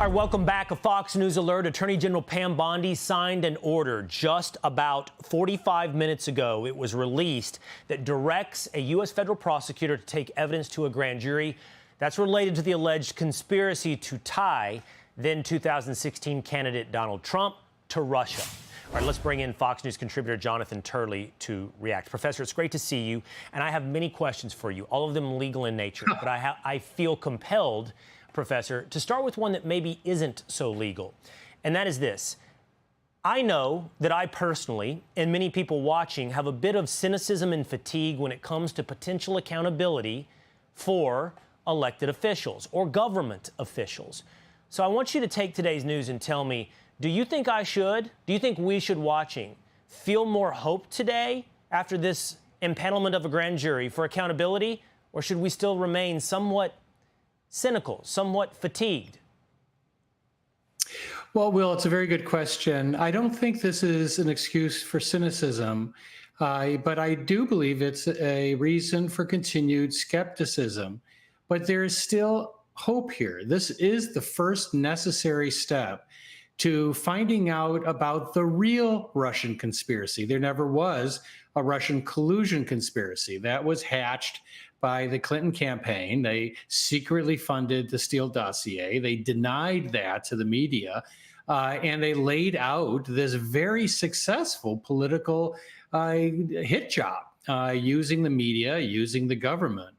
All right, welcome back. A Fox News alert. Attorney General Pam Bondi signed an order just about 45 minutes ago. It was released that directs a U.S. federal prosecutor to take evidence to a grand jury that's related to the alleged conspiracy to tie then 2016 candidate Donald Trump to Russia. All right, let's bring in Fox News contributor Jonathan Turley to react. Professor, it's great to see you, and I have many questions for you, all of them legal in nature, but I feel compelled, Professor, to start with one that maybe isn't so legal, and that is this. I know that I personally, and many people watching, have a bit of cynicism and fatigue when it comes to potential accountability for elected officials or government officials. So I want you to take today's news and tell me, do you think do you think we should, watching, feel more hope today after this impanelment of a grand jury for accountability, or should we still remain somewhat cynical, somewhat fatigued? Well, Will, it's a very good question. I don't think this is an excuse for cynicism, but I do believe it's a reason for continued skepticism. But there is still hope here. This is the first necessary step to finding out about the real Russian conspiracy. There never was a Russian collusion conspiracy. That was hatched by the Clinton campaign. They secretly funded the Steele dossier. They denied that to the media, and they laid out this very successful political hit job using the media, using the government.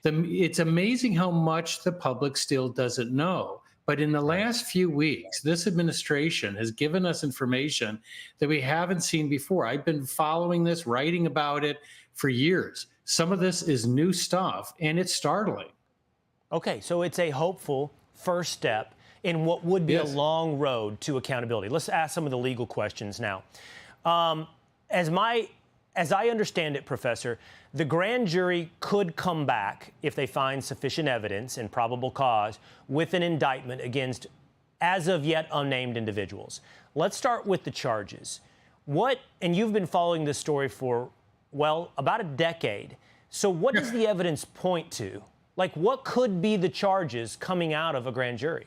It's amazing how much the public still doesn't know. But in the last few weeks, this administration has given us information that we haven't seen before. I've been following this, writing about it for years. Some of this is new stuff, and it's startling. Okay, so it's a hopeful first step in what would be a long road to accountability. Let's ask some of the legal questions now. As I understand it, Professor, the grand jury could come back if they find sufficient evidence and probable cause with an indictment against as of yet unnamed individuals. Let's start with the charges. And you've been following this story for, well, about a decade. So what does the evidence point to? Like, what could be the charges coming out of a grand jury?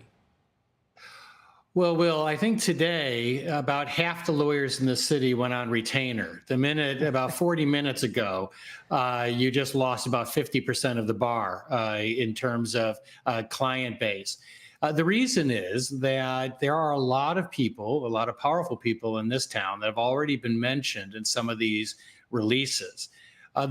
Well, Will, I think today about half the lawyers in the city went on retainer. About 40 minutes ago, you just lost about 50% of the bar in terms of client base. The reason is that there are a lot of people, a lot of powerful people in this town that have already been mentioned in some of these releases.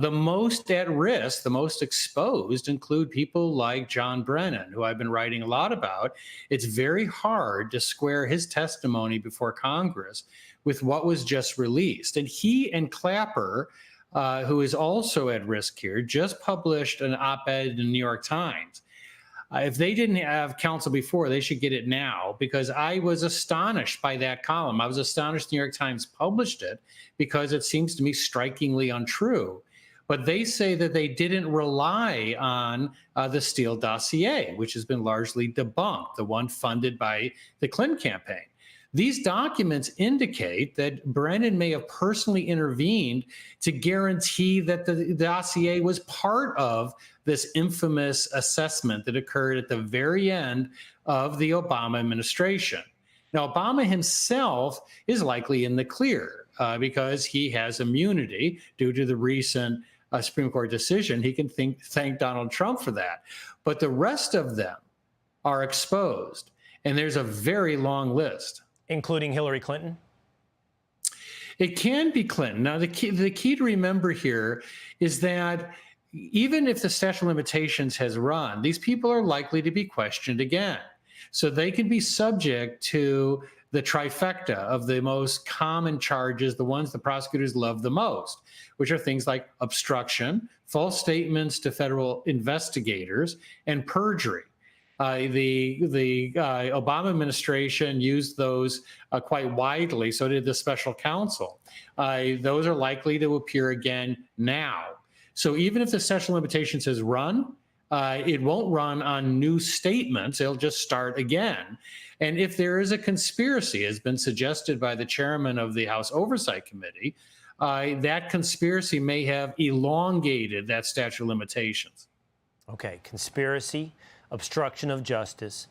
The most at risk, the most exposed include people like John Brennan, who I've been writing a lot about. It's very hard to square his testimony before Congress with what was just released. And he and Clapper, who is also at risk here, just published an op-ed in the New York Times. If they didn't have counsel before, they should get it now, because I was astonished by that column. I was astonished the New York Times published it because it seems to me strikingly untrue. But they say that they didn't rely on the Steele dossier, which has been largely debunked, the one funded by the Clinton campaign. These documents indicate that Brennan may have personally intervened to guarantee that the dossier was part of this infamous assessment that occurred at the very end of the Obama administration. Now, Obama himself is likely in the clear because he has immunity due to the recent Supreme Court decision. He can thank Donald Trump for that. But the rest of them are exposed, and there's a very long list. Including Hillary Clinton? It can be Clinton. Now, the key to remember here is that even if the statute of limitations has run, these people are likely to be questioned again. So they can be subject to the trifecta of the most common charges, the ones the prosecutors love the most, which are things like obstruction, false statements to federal investigators, and perjury. The Obama administration used those quite widely, so did the special counsel. Those are likely to appear again now. So even if the statute of limitations has run, it won't run on new statements. It'll just start again. And if there is a conspiracy, as been suggested by the chairman of the House Oversight Committee, that conspiracy may have elongated that statute of limitations. Okay, conspiracy, obstruction of justice,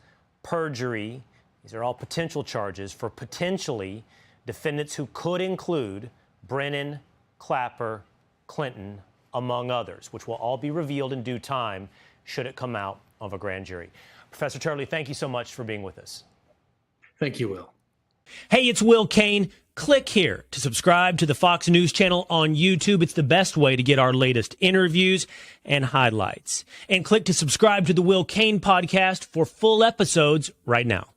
perjury. These are all potential charges for potentially defendants who could include Brennan, Clapper, Clinton, among others, which will all be revealed in due time should it come out of a grand jury. Professor Turley, thank you so much for being with us. Thank you, Will. Hey, it's Will Cain. Click here to subscribe to the Fox News channel on YouTube. It's the best way to get our latest interviews and highlights. And click to subscribe to the Will Cain podcast for full episodes right now.